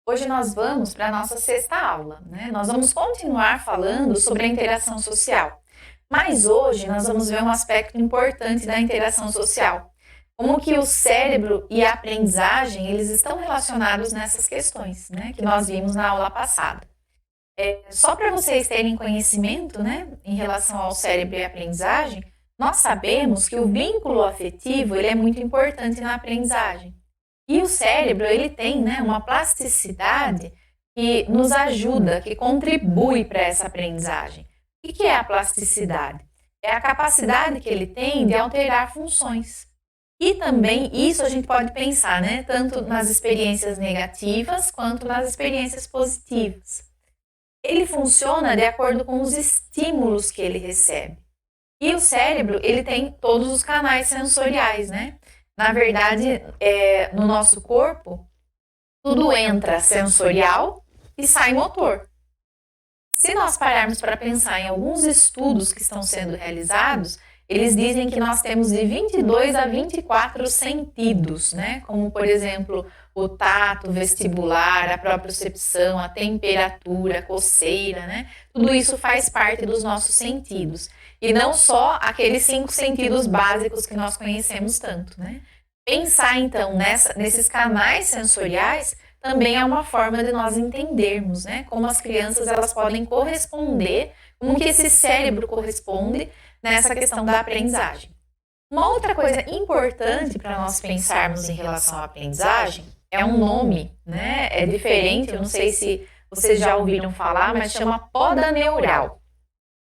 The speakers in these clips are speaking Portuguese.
Hoje nós vamos para a nossa sexta aula, né? Nós vamos continuar falando sobre a interação social. Mas hoje nós vamos ver um aspecto importante da interação social. Como que o cérebro e a aprendizagem, eles estão relacionados nessas questões, né? Que nós vimos na aula passada. Só para vocês terem conhecimento, né? Em relação ao cérebro e a aprendizagem, nós sabemos que o vínculo afetivo, ele é muito importante na aprendizagem. E o cérebro, ele tem, né, uma plasticidade que nos ajuda, que contribui para essa aprendizagem. O que é a plasticidade? É a capacidade que ele tem de alterar funções. E também isso a gente pode pensar, né, tanto nas experiências negativas quanto nas experiências positivas. Ele funciona de acordo com os estímulos que ele recebe. E o cérebro, ele tem todos os canais sensoriais, né? Na verdade, no nosso corpo, tudo entra sensorial e sai motor. Se nós pararmos para pensar em alguns estudos que estão sendo realizados, eles dizem que nós temos de 22 a 24 sentidos, né? Como, por exemplo, o tato, o vestibular, a propriocepção, a temperatura, a coceira, né? Tudo isso faz parte dos nossos sentidos. E não só aqueles 5 sentidos básicos que nós conhecemos tanto, né? Pensar, então, nesses canais sensoriais também é uma forma de nós entendermos, né? Como as crianças elas podem corresponder, como que esse cérebro corresponde nessa questão da aprendizagem. Uma outra coisa importante para nós pensarmos em relação à aprendizagem é um nome, né? É diferente, eu não sei se vocês já ouviram falar, mas chama poda neural.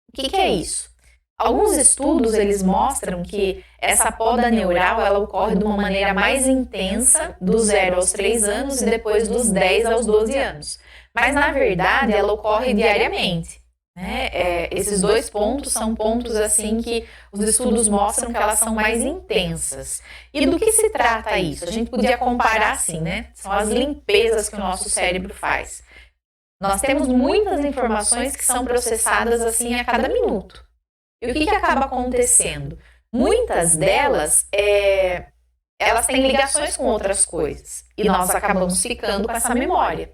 O que é isso? Alguns estudos eles mostram que essa poda neural ela ocorre de uma maneira mais intensa dos 0 aos 3 anos e depois dos 10 aos 12 anos. Mas na verdade ela ocorre diariamente. Né? Esses dois pontos são pontos assim que os estudos mostram que elas são mais intensas. E do que se trata isso? A gente podia comparar assim, né? São as limpezas que o nosso cérebro faz. Nós temos muitas informações que são processadas assim a cada minuto. E o que acaba acontecendo? Muitas delas, elas têm ligações com outras coisas. E nós acabamos ficando com essa memória.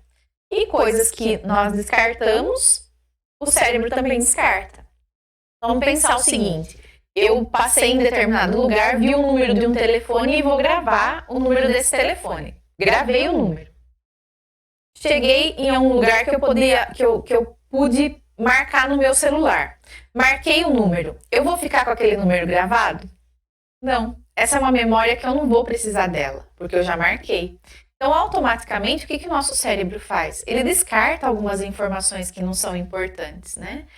E coisas que nós descartamos, o cérebro também descarta. Então, vamos pensar o seguinte. Eu passei em determinado lugar, vi o número de um telefone e vou gravar o número desse telefone. Gravei o número. Cheguei em um lugar que eu pude marcar no meu celular. Marquei o número. Eu vou ficar com aquele número gravado? Não. Essa é uma memória que eu não vou precisar dela, porque eu já marquei. Então, automaticamente, o que o nosso cérebro faz? Ele descarta algumas informações que não são importantes, né?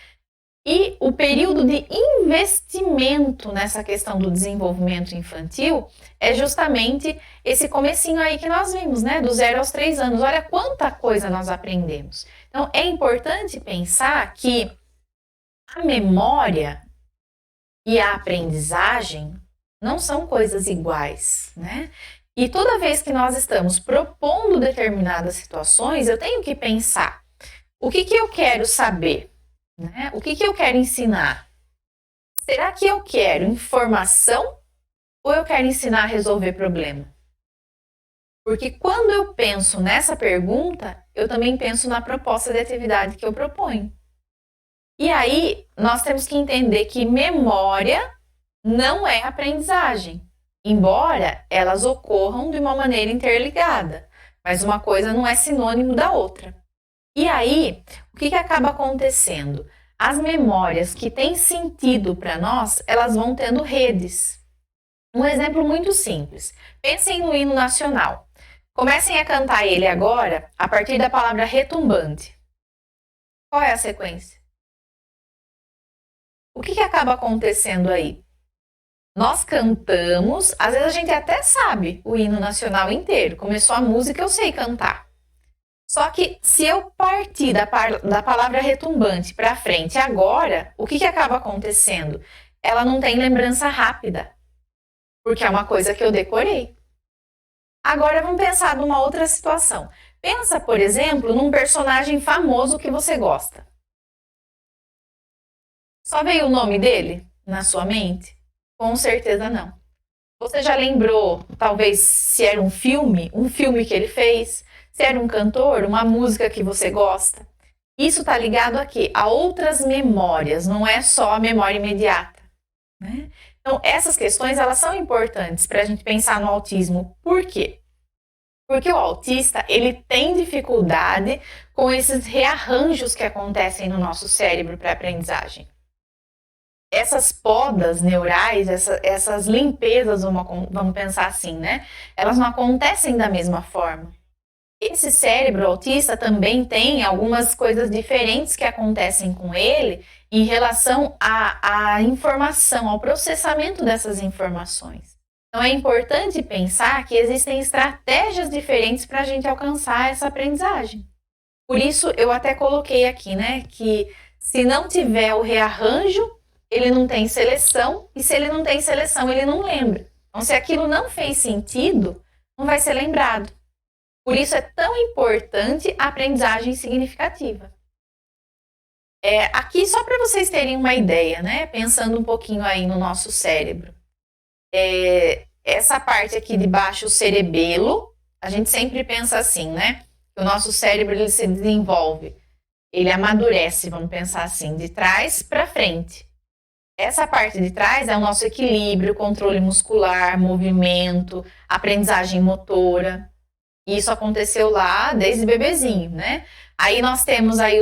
E o período de investimento nessa questão do desenvolvimento infantil é justamente esse comecinho aí que nós vimos, né? Do 0 aos 3 anos. Olha quanta coisa nós aprendemos. Então, é importante pensar que a memória e a aprendizagem não são coisas iguais, né? E toda vez que nós estamos propondo determinadas situações, eu tenho que pensar, o que eu quero saber? Né? O que eu quero ensinar? Será que eu quero informação ou eu quero ensinar a resolver problema? Porque quando eu penso nessa pergunta, eu também penso na proposta de atividade que eu proponho. E aí, nós temos que entender que memória não é aprendizagem, embora elas ocorram de uma maneira interligada, mas uma coisa não é sinônimo da outra. E aí, o que acaba acontecendo? As memórias que têm sentido para nós, elas vão tendo redes. Um exemplo muito simples. Pensem no hino nacional. Comecem a cantar ele agora a partir da palavra retumbante. Qual é a sequência? O que acaba acontecendo aí? Nós cantamos, às vezes a gente até sabe o hino nacional inteiro. Começou a música, eu sei cantar. Só que se eu partir da palavra retumbante para frente agora, o que acaba acontecendo? Ela não tem lembrança rápida, porque é uma coisa que eu decorei. Agora vamos pensar numa outra situação. Pensa, por exemplo, num personagem famoso que você gosta. Só veio o nome dele na sua mente? Com certeza não. Você já lembrou, talvez, se era um filme que ele fez? Se era um cantor, uma música que você gosta. Isso está ligado a quê? A outras memórias, não é só a memória imediata, né? Então, essas questões, elas são importantes para a gente pensar no autismo. Por quê? Porque o autista, ele tem dificuldade com esses rearranjos que acontecem no nosso cérebro para a aprendizagem. Essas podas neurais, essas limpezas, vamos pensar assim, né? Elas não acontecem da mesma forma. Esse cérebro autista também tem algumas coisas diferentes que acontecem com ele em relação à informação, ao processamento dessas informações. Então, é importante pensar que existem estratégias diferentes para a gente alcançar essa aprendizagem. Por isso, eu até coloquei aqui, né, que se não tiver o rearranjo, ele não tem seleção, e se ele não tem seleção, ele não lembra. Então, se aquilo não fez sentido, não vai ser lembrado. Por isso é tão importante a aprendizagem significativa. Aqui, só para vocês terem uma ideia, né, pensando um pouquinho aí no nosso cérebro. Essa parte aqui de baixo, o cerebelo, a gente sempre pensa assim, né? O nosso cérebro, ele se desenvolve, ele amadurece, vamos pensar assim, de trás para frente. Essa parte de trás é o nosso equilíbrio, controle muscular, movimento, aprendizagem motora. Isso aconteceu lá desde bebezinho, né? Aí nós temos aí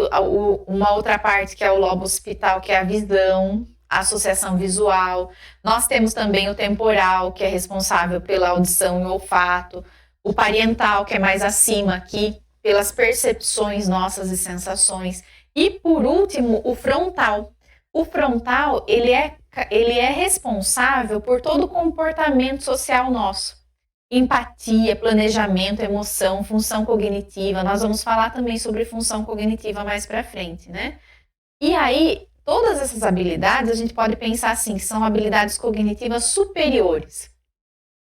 uma outra parte que é o lobo occipital, que é a visão, a associação visual. Nós temos também o temporal, que é responsável pela audição e olfato. O parietal, que é mais acima aqui, pelas percepções nossas e sensações. E, por último, o frontal. O frontal, ele é responsável por todo o comportamento social nosso. Empatia, planejamento, emoção, função cognitiva. Nós vamos falar também sobre função cognitiva mais para frente, né? E aí, todas essas habilidades, a gente pode pensar assim, que são habilidades cognitivas superiores.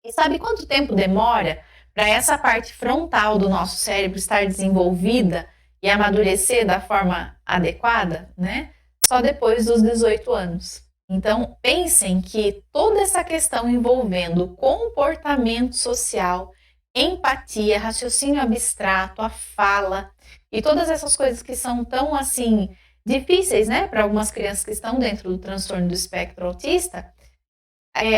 E sabe quanto tempo demora para essa parte frontal do nosso cérebro estar desenvolvida e amadurecer da forma adequada, né? Só depois dos 18 anos. Então, pensem que toda essa questão envolvendo comportamento social, empatia, raciocínio abstrato, a fala e todas essas coisas que são tão, assim, difíceis, né, para algumas crianças que estão dentro do transtorno do espectro autista,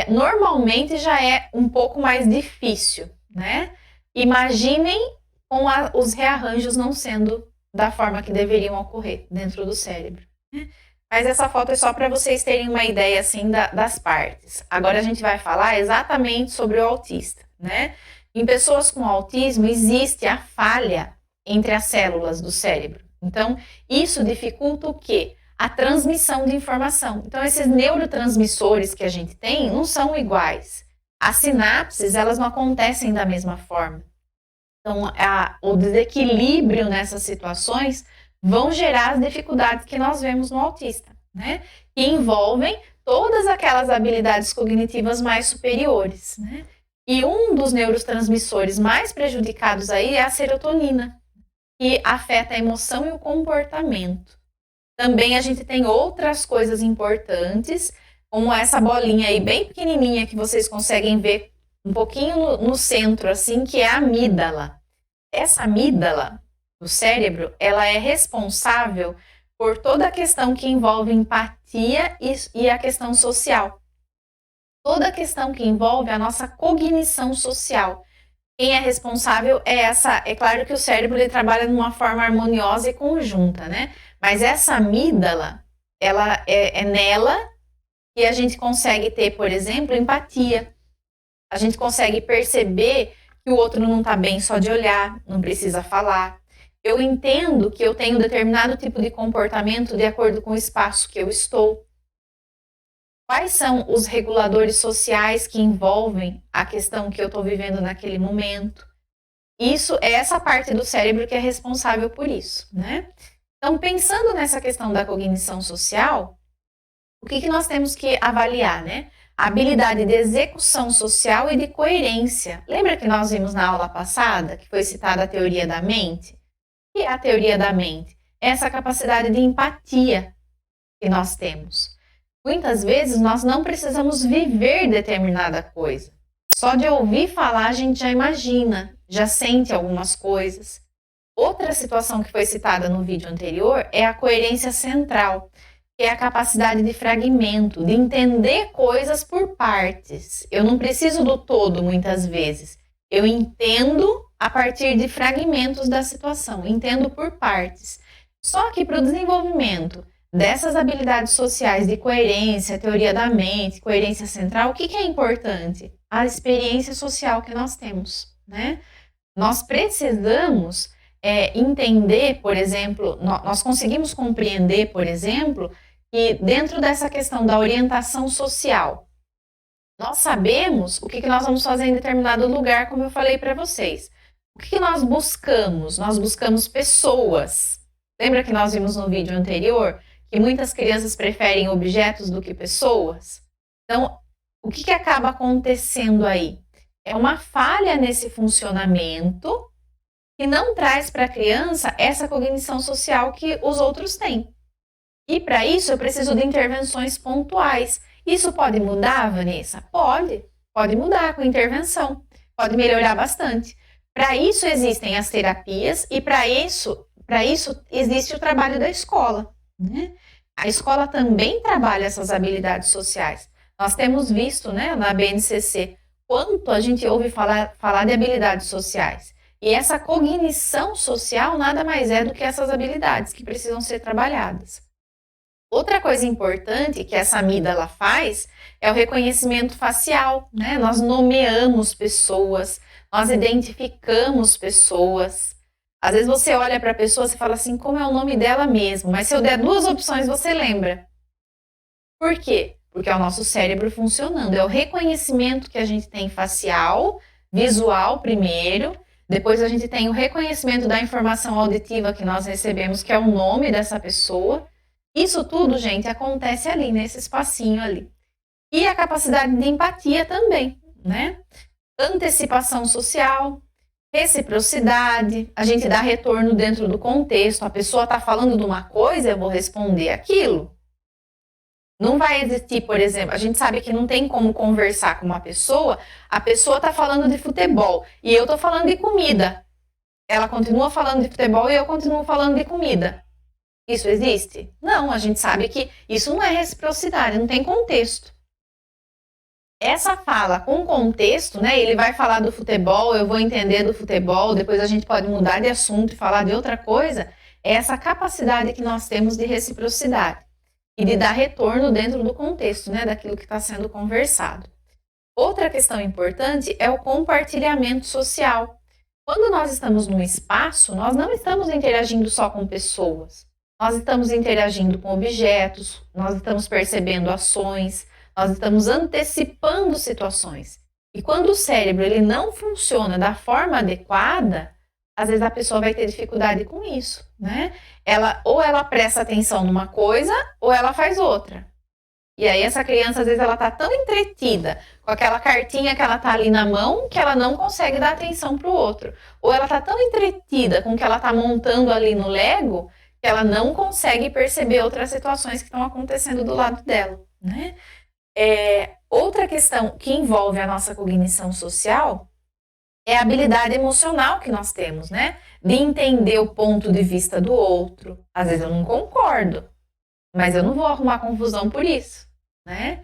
normalmente já é um pouco mais difícil, né? Imaginem com os rearranjos não sendo da forma que deveriam ocorrer dentro do cérebro, né? Mas essa foto é só para vocês terem uma ideia assim das partes. Agora a gente vai falar exatamente sobre o autista, né? Em pessoas com autismo existe a falha entre as células do cérebro. Então, isso dificulta o quê? A transmissão de informação. Então, esses neurotransmissores que a gente tem não são iguais. As sinapses, elas não acontecem da mesma forma. Então, o desequilíbrio nessas situações vão gerar as dificuldades que nós vemos no autista, né? Que envolvem todas aquelas habilidades cognitivas mais superiores, né? E um dos neurotransmissores mais prejudicados aí é a serotonina, que afeta a emoção e o comportamento. Também a gente tem outras coisas importantes, como essa bolinha aí bem pequenininha que vocês conseguem ver um pouquinho no centro, assim, que é a amígdala. Essa amígdala do cérebro, ela é responsável por toda a questão que envolve empatia e a questão social. Toda a questão que envolve a nossa cognição social. Quem é responsável é essa. É claro que o cérebro ele trabalha de uma forma harmoniosa e conjunta, né? Mas essa amígdala, ela é nela que a gente consegue ter, por exemplo, empatia. A gente consegue perceber que o outro não está bem só de olhar, não precisa falar. Eu entendo que eu tenho determinado tipo de comportamento de acordo com o espaço que eu estou. Quais são os reguladores sociais que envolvem a questão que eu estou vivendo naquele momento? Isso é essa parte do cérebro que é responsável por isso, né? Então, pensando nessa questão da cognição social, o que nós temos que avaliar, né? A habilidade de execução social e de coerência. Lembra que nós vimos na aula passada, que foi citada a teoria da mente? O que é a teoria da mente? É essa capacidade de empatia que nós temos. Muitas vezes nós não precisamos viver determinada coisa. Só de ouvir falar a gente já imagina, já sente algumas coisas. Outra situação que foi citada no vídeo anterior é a coerência central, que é a capacidade de fragmento, de entender coisas por partes. Eu não preciso do todo muitas vezes. Eu entendo a partir de fragmentos da situação, entendo por partes. Só que para o desenvolvimento dessas habilidades sociais de coerência, teoria da mente, coerência central, o que é importante? A experiência social que nós temos, né? Nós precisamos entender, por exemplo, nós conseguimos compreender, por exemplo, que dentro dessa questão da orientação social, nós sabemos o que nós vamos fazer em determinado lugar, como eu falei para vocês. O que nós buscamos? Nós buscamos pessoas. Lembra que nós vimos no vídeo anterior que muitas crianças preferem objetos do que pessoas? Então, o que acaba acontecendo aí? É uma falha nesse funcionamento que não traz para a criança essa cognição social que os outros têm. E para isso eu preciso de intervenções pontuais. Isso pode mudar, Vanessa? Pode mudar com intervenção, pode melhorar bastante. Para isso existem as terapias e para isso existe o trabalho da escola, né? A escola também trabalha essas habilidades sociais. Nós temos visto, né, na BNCC, quanto a gente ouve falar de habilidades sociais. E essa cognição social nada mais é do que essas habilidades que precisam ser trabalhadas. Outra coisa importante que essa amígdala faz é o reconhecimento facial, né? Nós nomeamos pessoas, nós identificamos pessoas. Às vezes você olha para a pessoa e fala assim, como é o nome dela mesmo? Mas se eu der duas opções, você lembra. Por quê? Porque é o nosso cérebro funcionando. É o reconhecimento que a gente tem facial, visual primeiro, depois a gente tem o reconhecimento da informação auditiva que nós recebemos, que é o nome dessa pessoa. Isso tudo, gente, acontece ali, nesse espacinho ali. E a capacidade de empatia também, né? Antecipação social, reciprocidade, a gente dá retorno dentro do contexto. A pessoa está falando de uma coisa, eu vou responder aquilo. Não vai existir, por exemplo, a gente sabe que não tem como conversar com uma pessoa, a pessoa está falando de futebol e eu estou falando de comida. Ela continua falando de futebol e eu continuo falando de comida. Isso existe? Não, a gente sabe que isso não é reciprocidade, não tem contexto. Essa fala com contexto, né? Ele vai falar do futebol, eu vou entender do futebol, depois a gente pode mudar de assunto e falar de outra coisa. É essa capacidade que nós temos de reciprocidade e de dar retorno dentro do contexto, né? Daquilo que está sendo conversado. Outra questão importante é o compartilhamento social. Quando nós estamos num espaço, nós não estamos interagindo só com pessoas. Nós estamos interagindo com objetos, nós estamos percebendo ações, nós estamos antecipando situações. E quando o cérebro ele não funciona da forma adequada, às vezes a pessoa vai ter dificuldade com isso, né? Ou ela presta atenção numa coisa, ou ela faz outra. E aí essa criança, às vezes, ela tá tão entretida com aquela cartinha que ela tá ali na mão, que ela não consegue dar atenção para o outro. Ou ela tá tão entretida com o que ela tá montando ali no Lego, que ela não consegue perceber outras situações que estão acontecendo do lado dela, né? Outra questão que envolve a nossa cognição social é a habilidade emocional que nós temos, né? De entender o ponto de vista do outro. Às vezes eu não concordo, mas eu não vou arrumar confusão por isso, né?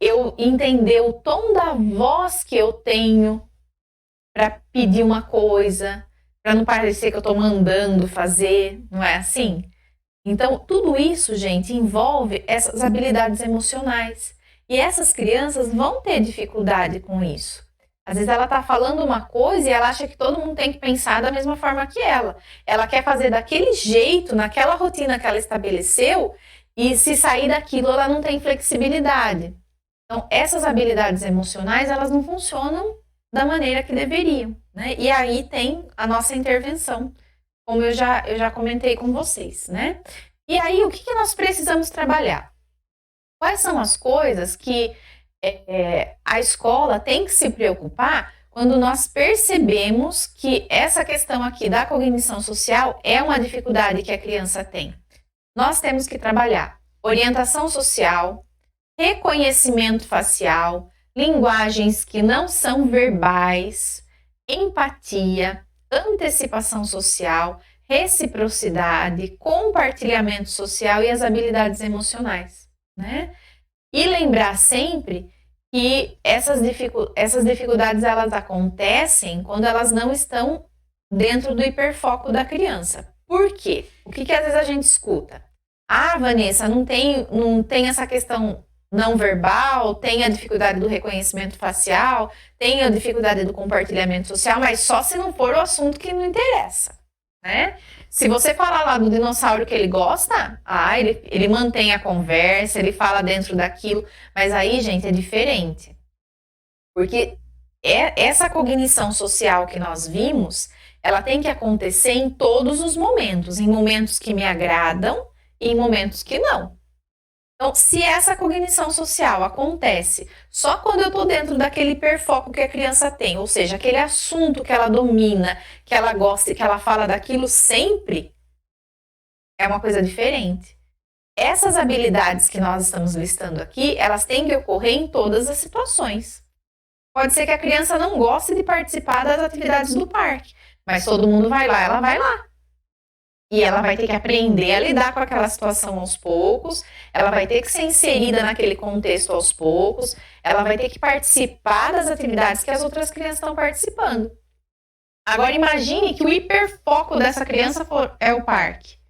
Eu entender o tom da voz que eu tenho para pedir uma coisa, para não parecer que eu estou mandando fazer, não é assim? Então, tudo isso, gente, envolve essas habilidades emocionais. E essas crianças vão ter dificuldade com isso. Às vezes ela está falando uma coisa e ela acha que todo mundo tem que pensar da mesma forma que ela. Ela quer fazer daquele jeito, naquela rotina que ela estabeleceu, e se sair daquilo, ela não tem flexibilidade. Então, essas habilidades emocionais, elas não funcionam da maneira que deveriam, né? E aí tem a nossa intervenção, como eu já comentei com vocês, né? E aí, o que nós precisamos trabalhar? Quais são as coisas que a escola tem que se preocupar quando nós percebemos que essa questão aqui da cognição social é uma dificuldade que a criança tem? Nós temos que trabalhar orientação social, reconhecimento facial, linguagens que não são verbais, empatia, antecipação social, reciprocidade, compartilhamento social e as habilidades emocionais, né? E lembrar sempre que essas dificuldades elas acontecem quando elas não estão dentro do hiperfoco da criança. Por quê? O que às vezes a gente escuta? Ah, Vanessa, não tem essa questão não verbal, tem a dificuldade do reconhecimento facial, tem a dificuldade do compartilhamento social, mas só se não for o assunto que não interessa, né? Se você falar lá do dinossauro que ele gosta, ele mantém a conversa, ele fala dentro daquilo, mas aí, gente, é diferente. Porque essa cognição social que nós vimos, ela tem que acontecer em todos os momentos, em momentos que me agradam e em momentos que não. Então, se essa cognição social acontece só quando eu estou dentro daquele hiperfoco que a criança tem, ou seja, aquele assunto que ela domina, que ela gosta e que ela fala daquilo sempre, é uma coisa diferente. Essas habilidades que nós estamos listando aqui, elas têm que ocorrer em todas as situações. Pode ser que a criança não goste de participar das atividades do parque, mas todo mundo vai lá, ela vai lá. E ela vai ter que aprender a lidar com aquela situação aos poucos, ela vai ter que ser inserida naquele contexto aos poucos, ela vai ter que participar das atividades que as outras crianças estão participando. Agora imagine que o hiperfoco dessa criança é o parque.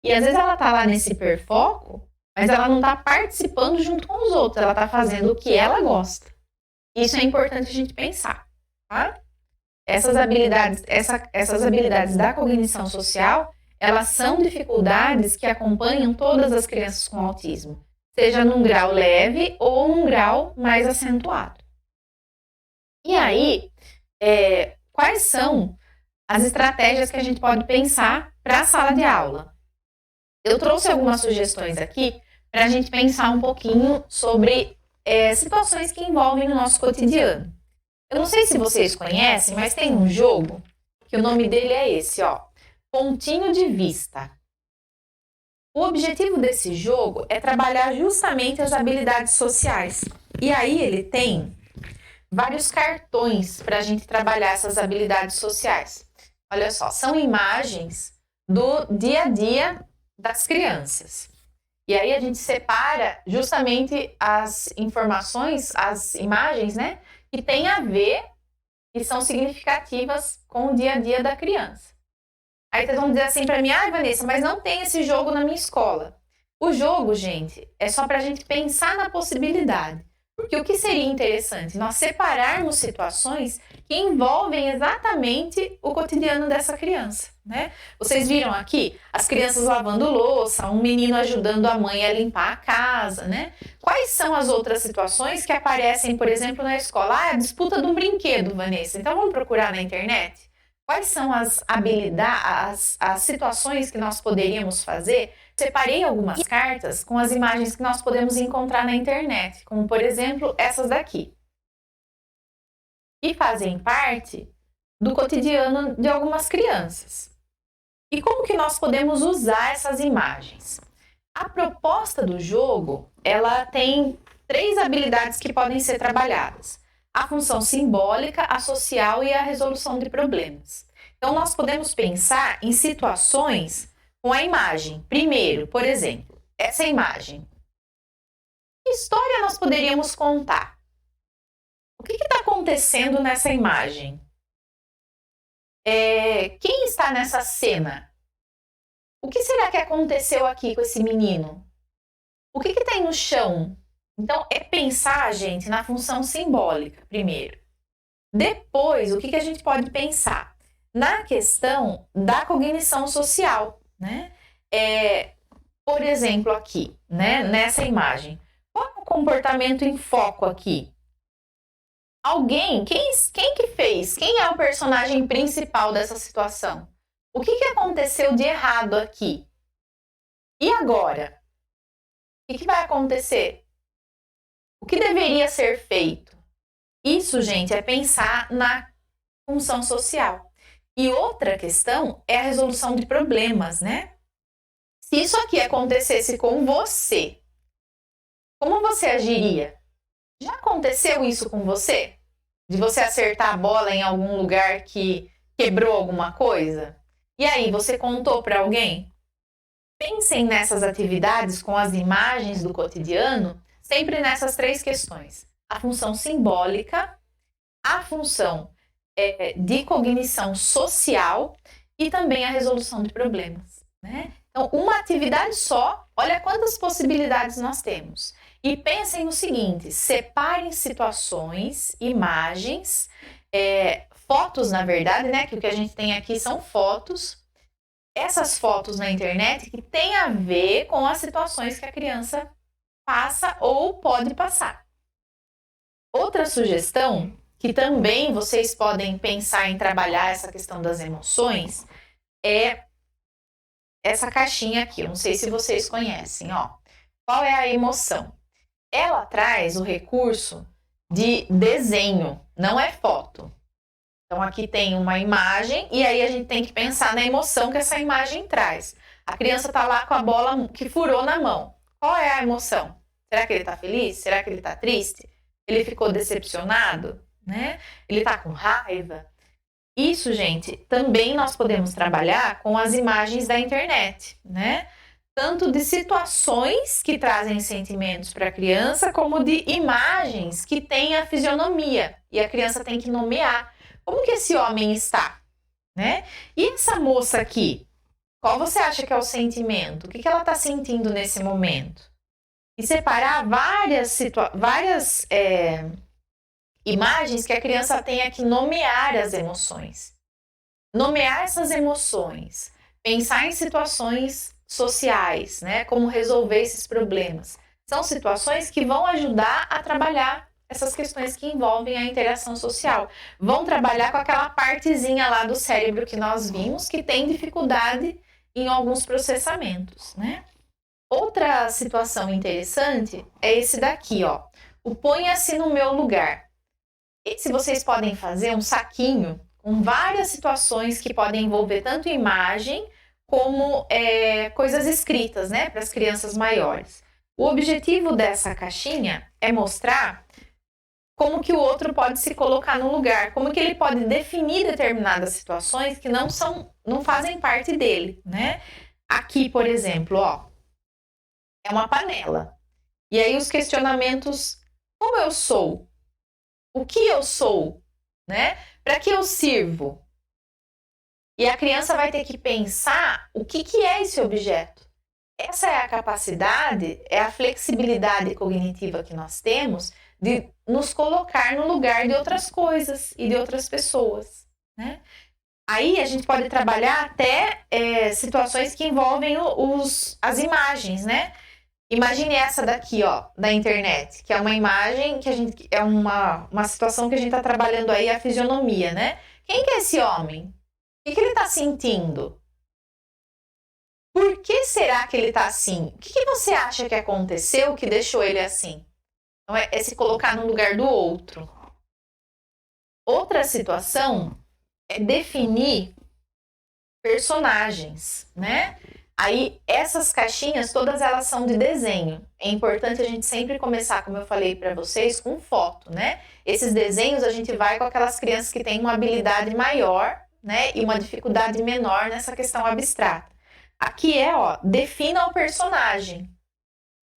E às vezes ela está lá nesse hiperfoco, mas ela não está participando junto com os outros, ela está fazendo o que ela gosta. Isso é importante a gente pensar, tá? Essas habilidades da cognição social, elas são dificuldades que acompanham todas as crianças com autismo, seja num grau leve ou num grau mais acentuado. E aí, quais são as estratégias que a gente pode pensar para a sala de aula? Eu trouxe algumas sugestões aqui para a gente pensar um pouquinho sobre situações que envolvem o nosso cotidiano. Eu não sei se vocês conhecem, mas tem um jogo que o nome dele é esse, ó, Pontinho de Vista. O objetivo desse jogo é trabalhar justamente as habilidades sociais. E aí ele tem vários cartões para a gente trabalhar essas habilidades sociais. Olha só, são imagens do dia a dia das crianças. E aí a gente separa justamente as informações, as imagens, né, que tem a ver, que são significativas com o dia a dia da criança. Aí vocês vão dizer assim para mim, Vanessa, mas não tem esse jogo na minha escola. O jogo, gente, é só para a gente pensar na possibilidade. Porque o que seria interessante? Nós separarmos situações que envolvem exatamente o cotidiano dessa criança, né? Vocês viram aqui as crianças lavando louça, um menino ajudando a mãe a limpar a casa, né? Quais são as outras situações que aparecem, por exemplo, na escola? A disputa de um brinquedo, Vanessa. Então vamos procurar na internet? Quais são as habilidades, as situações que nós poderíamos fazer? Separei algumas cartas com as imagens que nós podemos encontrar na internet, como por exemplo essas daqui, que fazem parte do cotidiano de algumas crianças. E como que nós podemos usar essas imagens? A proposta do jogo, ela tem 3 habilidades que podem ser trabalhadas: a função simbólica, a social e a resolução de problemas. Então, nós podemos pensar em situações com a imagem. Primeiro, por exemplo, essa imagem. Que história nós poderíamos contar? O que está acontecendo nessa imagem? Quem está nessa cena? O que será que aconteceu aqui com esse menino? O que tem no chão? Então, é pensar, gente, na função simbólica, primeiro. Depois, o que a gente pode pensar? Na questão da cognição social, né? Por exemplo, aqui, né, nessa imagem. Qual é o comportamento em foco aqui? Alguém, quem que fez? Quem é o personagem principal dessa situação? O que aconteceu de errado aqui? E agora? O que vai acontecer? O que deveria ser feito? Isso, gente, é pensar na função social. E outra questão é a resolução de problemas, né? Se isso aqui acontecesse com você, como você agiria? Já aconteceu isso com você? De você acertar a bola em algum lugar que quebrou alguma coisa? E aí, você contou para alguém? Pensem nessas atividades com as imagens do cotidiano, sempre nessas 3 questões. A função simbólica, a função de cognição social e também a resolução de problemas, né? Então, uma atividade só, olha quantas possibilidades nós temos. E pensem no seguinte, separem situações, imagens, fotos, na verdade, né? Que o que a gente tem aqui são fotos. Essas fotos na internet que tem a ver com as situações que a criança passa ou pode passar. Outra sugestão, que também vocês podem pensar em trabalhar essa questão das emoções, é essa caixinha aqui. Eu não sei se vocês conhecem, ó. Qual é a emoção? Ela traz o recurso de desenho, não é foto. Então, aqui tem uma imagem e aí a gente tem que pensar na emoção que essa imagem traz. A criança está lá com a bola que furou na mão. Qual é a emoção? Será que ele está feliz? Será que ele está triste? Ele ficou decepcionado? Né? Ele está com raiva? Isso, gente, também nós podemos trabalhar com as imagens da internet, né? Tanto de situações que trazem sentimentos para a criança, como de imagens que têm a fisionomia. E a criança tem que nomear. Como que esse homem está? Né? E essa moça aqui? Qual você acha que é o sentimento? O que ela está sentindo nesse momento? E separar várias imagens que a criança tenha que nomear as emoções. Nomear essas emoções. Pensar em situações sociais, né? Como resolver esses problemas. São situações que vão ajudar a trabalhar essas questões que envolvem a interação social. Vão trabalhar com aquela partezinha lá do cérebro que nós vimos, que tem dificuldade em alguns processamentos, né? Outra situação interessante é esse daqui, ó. O ponha-se no meu lugar. Esse vocês podem fazer um saquinho com várias situações que podem envolver tanto imagem como coisas escritas, né, para as crianças maiores. O objetivo dessa caixinha é mostrar como que o outro pode se colocar no lugar, como que ele pode definir determinadas situações que não fazem parte dele, né? Aqui, por exemplo, ó, é uma panela. E aí os questionamentos: como eu sou? O que eu sou? Né? Para que eu sirvo? E a criança vai ter que pensar o que é esse objeto. Essa é a capacidade, é a flexibilidade cognitiva que nós temos de nos colocar no lugar de outras coisas e de outras pessoas, né? Aí a gente pode trabalhar até situações que envolvem as imagens, né? Imagine essa daqui, ó, da internet, que é uma imagem que é uma situação que a gente está trabalhando aí, a fisionomia, né? Quem que é esse homem? O que ele está sentindo? Por que será que ele está assim? O que você acha que aconteceu que deixou ele assim? Então, é se colocar no lugar do outro. Outra situação é definir personagens, né? Aí, essas caixinhas, todas elas são de desenho. É importante a gente sempre começar, como eu falei para vocês, com foto, né? Esses desenhos a gente vai com aquelas crianças que têm uma habilidade maior, né? E uma dificuldade menor nessa questão abstrata. Aqui ó, defina o personagem.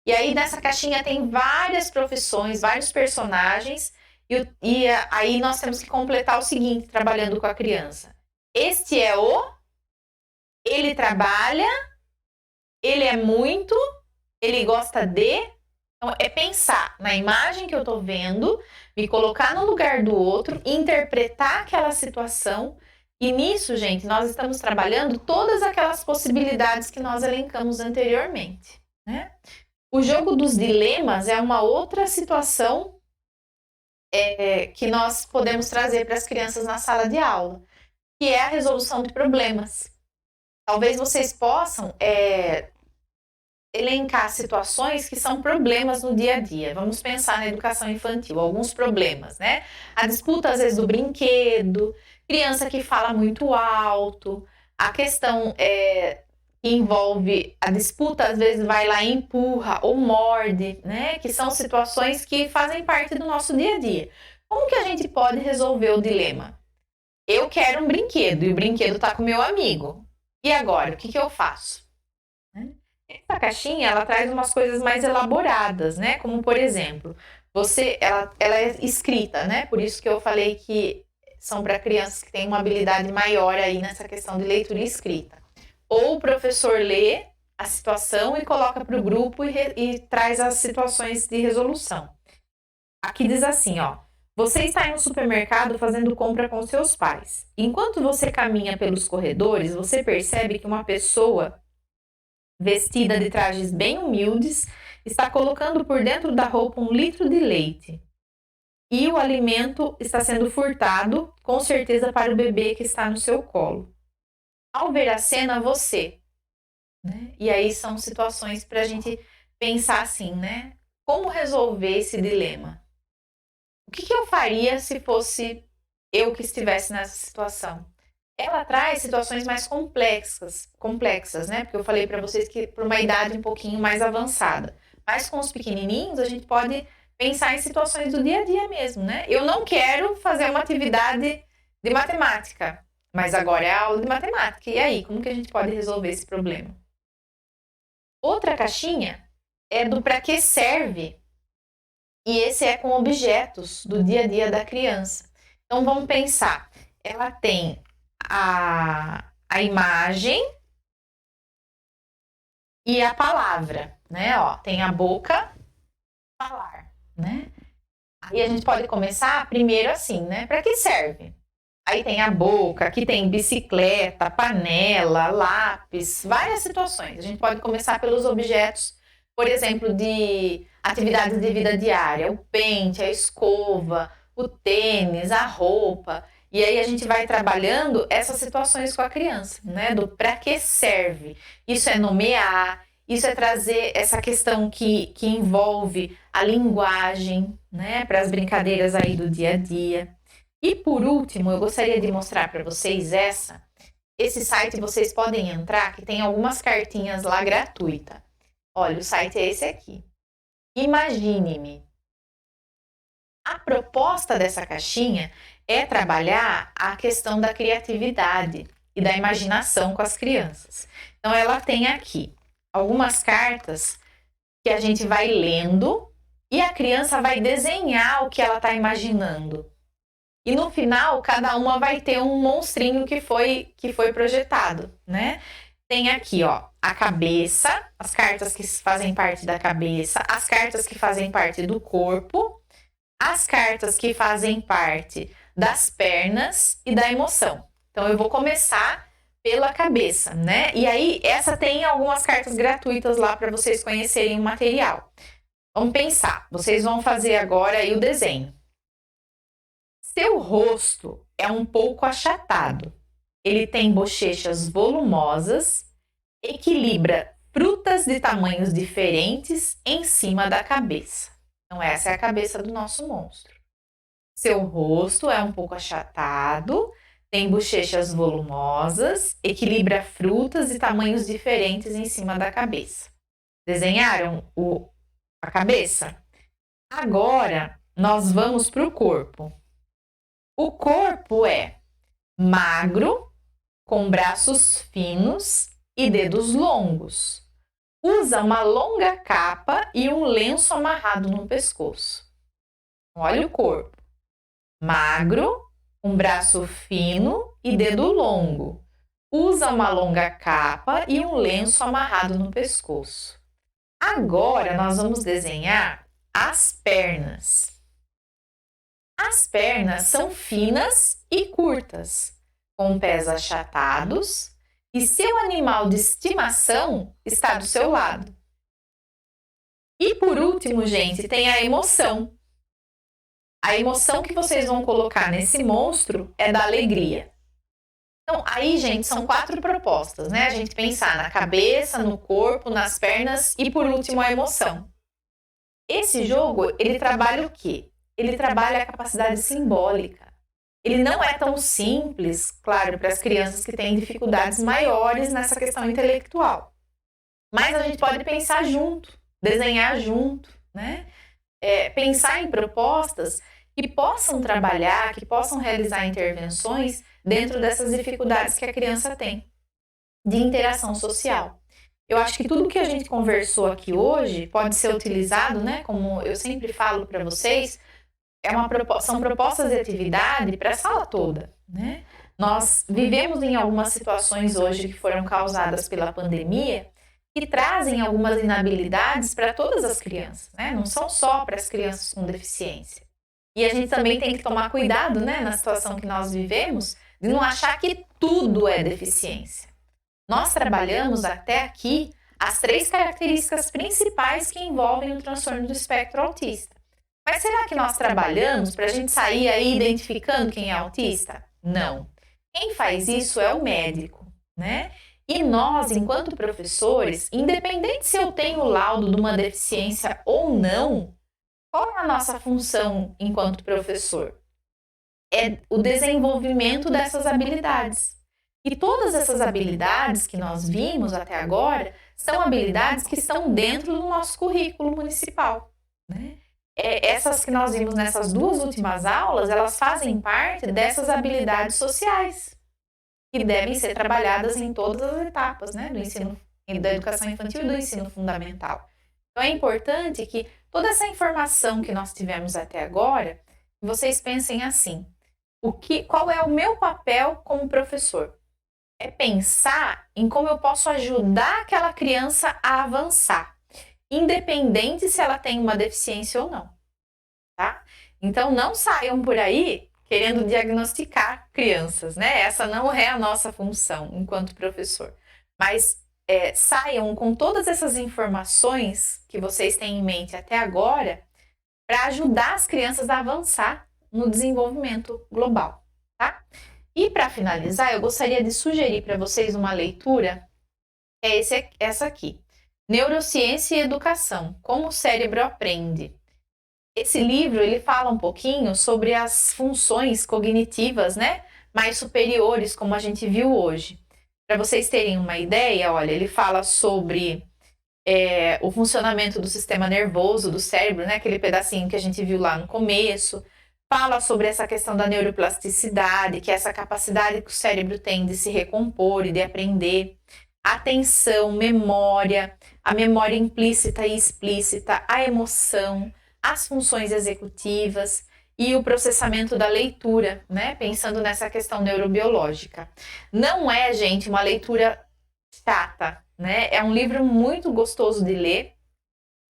E aí nessa caixinha tem várias profissões, vários personagens, e aí nós temos que completar o seguinte, trabalhando com a criança. Este é ele trabalha, ele é muito, ele gosta de. Então, é pensar na imagem que eu estou vendo, me colocar no lugar do outro, interpretar aquela situação. E nisso, gente, nós estamos trabalhando todas aquelas possibilidades que nós elencamos anteriormente, né? O jogo dos dilemas é uma outra situação que nós podemos trazer para as crianças na sala de aula, que é a resolução de problemas. Talvez vocês possam elencar situações que são problemas no dia a dia. Vamos pensar na educação infantil, alguns problemas, né? A disputa, às vezes, do brinquedo, criança que fala muito alto, a questão que envolve a disputa, às vezes vai lá e empurra ou morde, né? Que são situações que fazem parte do nosso dia a dia. Como que a gente pode resolver o dilema? Eu quero um brinquedo e o brinquedo está com o meu amigo. E agora, o que eu faço? Essa caixinha, ela traz umas coisas mais elaboradas, né? Como, por exemplo, ela é escrita, né? Por isso que eu falei que são para crianças que têm uma habilidade maior aí nessa questão de leitura e escrita. Ou o professor lê a situação e coloca para o grupo e traz as situações de resolução. Aqui diz assim, ó. Você está em um supermercado fazendo compra com seus pais. Enquanto você caminha pelos corredores, você percebe que uma pessoa vestida de trajes bem humildes está colocando por dentro da roupa 1 litro de leite. E o alimento está sendo furtado, com certeza para o bebê que está no seu colo. Ao ver a cena, você... Né? E aí são situações para a gente pensar assim, né? Como resolver esse dilema? O que eu faria se fosse eu que estivesse nessa situação? Ela traz situações mais complexas, né? Porque eu falei para vocês que para uma idade um pouquinho mais avançada. Mas com os pequenininhos, a gente pode pensar em situações do dia a dia mesmo, né? Eu não quero fazer uma atividade de matemática, mas agora é a aula de matemática. E aí, como que a gente pode resolver esse problema? Outra caixinha é do para que serve. E esse é com objetos do dia a dia da criança. Então, vamos pensar. Ela tem a imagem e a palavra, né? Ó, tem a boca, falar, né? Aí a gente pode começar primeiro assim, né? Para que serve? Aí tem a boca, aqui tem bicicleta, panela, lápis, várias situações. A gente pode começar pelos objetos, por exemplo, de atividades de vida diária, o pente, a escova, o tênis, a roupa. E aí a gente vai trabalhando essas situações com a criança, né? Do para que serve. Isso é nomear, isso é trazer essa questão que envolve a linguagem, né? Para as brincadeiras aí do dia a dia. E por último, eu gostaria de mostrar para vocês esse site vocês podem entrar, que tem algumas cartinhas lá gratuita. Olha, o site é esse aqui. Imagine-me. A proposta dessa caixinha é trabalhar a questão da criatividade e da imaginação com as crianças. Então, ela tem aqui algumas cartas que a gente vai lendo e a criança vai desenhar o que ela está imaginando. E no final, cada uma vai ter um monstrinho que foi projetado, né? Tem aqui, ó, a cabeça, as cartas que fazem parte da cabeça, as cartas que fazem parte do corpo, as cartas que fazem parte das pernas e da emoção. Então, eu vou começar pela cabeça, né? E aí, essa tem algumas cartas gratuitas lá para vocês conhecerem o material. Vamos pensar, vocês vão fazer agora aí o desenho. Seu rosto é um pouco achatado. Ele tem bochechas volumosas, equilibra frutas de tamanhos diferentes em cima da cabeça. Então, essa é a cabeça do nosso monstro. Seu rosto é um pouco achatado, tem bochechas volumosas, equilibra frutas de tamanhos diferentes em cima da cabeça. Desenharam a cabeça? Agora, nós vamos para o corpo. O corpo é magro, com braços finos e dedos longos. Usa uma longa capa e um lenço amarrado no pescoço. Olha o corpo. Magro, com braço fino e dedo longo. Usa uma longa capa e um lenço amarrado no pescoço. Agora nós vamos desenhar as pernas. As pernas são finas e curtas, com pés achatados, e seu animal de estimação está do seu lado. E por último, gente, tem a emoção. A emoção que vocês vão colocar nesse monstro é da alegria. Então, aí, gente, são 4 propostas, né? A gente pensar na cabeça, no corpo, nas pernas e, por último, a emoção. Esse jogo, ele trabalha o quê? Ele trabalha a capacidade simbólica. ele não é tão simples, claro, para as crianças que têm dificuldades maiores nessa questão intelectual. Mas a gente pode pensar junto, desenhar junto, né? Pensar em propostas que possam trabalhar, que possam realizar intervenções dentro dessas dificuldades que a criança tem de interação social. Eu acho que tudo que a gente conversou aqui hoje pode ser utilizado, né? Como eu sempre falo para vocês, são propostas de atividade para a sala toda, né? Nós vivemos em algumas situações hoje que foram causadas pela pandemia que trazem algumas inabilidades para todas as crianças, né? Não são só para as crianças com deficiência. E a gente também tem que tomar cuidado, né, na situação que nós vivemos, de não achar que tudo é deficiência. Nós trabalhamos até aqui as 3 características principais que envolvem o transtorno do espectro autista. Mas será que nós trabalhamos para a gente sair aí identificando quem é autista? Não. Quem faz isso é o médico, né? E nós, enquanto professores, independente se eu tenho o laudo de uma deficiência ou não, qual é a nossa função enquanto professor? É o desenvolvimento dessas habilidades. E todas essas habilidades que nós vimos até agora são habilidades que estão dentro do nosso currículo municipal, né? Essas que nós vimos nessas 2 últimas aulas, elas fazem parte dessas habilidades sociais que devem ser trabalhadas em todas as etapas, né, do ensino, da educação infantil e do ensino fundamental. Então é importante que toda essa informação que nós tivemos até agora, vocês pensem assim: qual é o meu papel como professor? É pensar em como eu posso ajudar aquela criança a avançar, independente se ela tem uma deficiência ou não, tá? Então não saiam por aí querendo diagnosticar crianças, né? Essa não é a nossa função enquanto professor. Mas saiam com todas essas informações que vocês têm em mente até agora para ajudar as crianças a avançar no desenvolvimento global, tá? E para finalizar, eu gostaria de sugerir para vocês uma leitura, essa aqui. Neurociência e Educação, Como o Cérebro Aprende. Esse livro, ele fala um pouquinho sobre as funções cognitivas, né, mais superiores, como a gente viu hoje. Para vocês terem uma ideia, olha, ele fala sobre o funcionamento do sistema nervoso, do cérebro, né, aquele pedacinho que a gente viu lá no começo. Fala sobre essa questão da neuroplasticidade, que é essa capacidade que o cérebro tem de se recompor e de aprender. Atenção, memória, a memória implícita e explícita, a emoção, as funções executivas e o processamento da leitura, né? Pensando nessa questão neurobiológica. Não é, gente, uma leitura chata, né? É um livro muito gostoso de ler.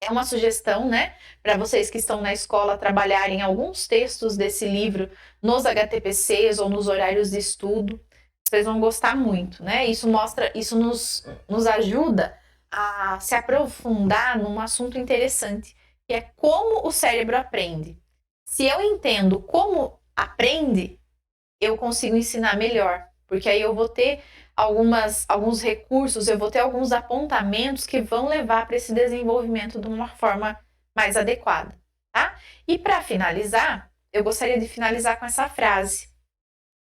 É uma sugestão, né, para vocês que estão na escola trabalharem alguns textos desse livro nos HTPCs ou nos horários de estudo. Vocês vão gostar muito, né? Isso nos ajuda a se aprofundar num assunto interessante, que é como o cérebro aprende. Se eu entendo como aprende, eu consigo ensinar melhor, porque aí eu vou ter alguns recursos, eu vou ter alguns apontamentos que vão levar para esse desenvolvimento de uma forma mais adequada, tá? E para finalizar, eu gostaria de finalizar com essa frase: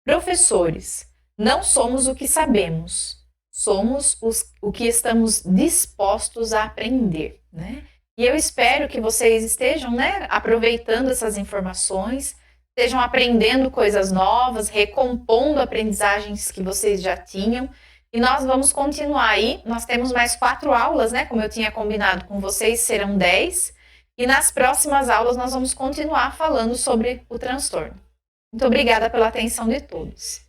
professores, não somos o que sabemos, somos o que estamos dispostos a aprender, né? E eu espero que vocês estejam, né, aproveitando essas informações, estejam aprendendo coisas novas, recompondo aprendizagens que vocês já tinham. E nós vamos continuar aí. Nós temos mais 4 aulas, né? Como eu tinha combinado com vocês, serão 10. E nas próximas aulas nós vamos continuar falando sobre o transtorno. Muito obrigada pela atenção de todos.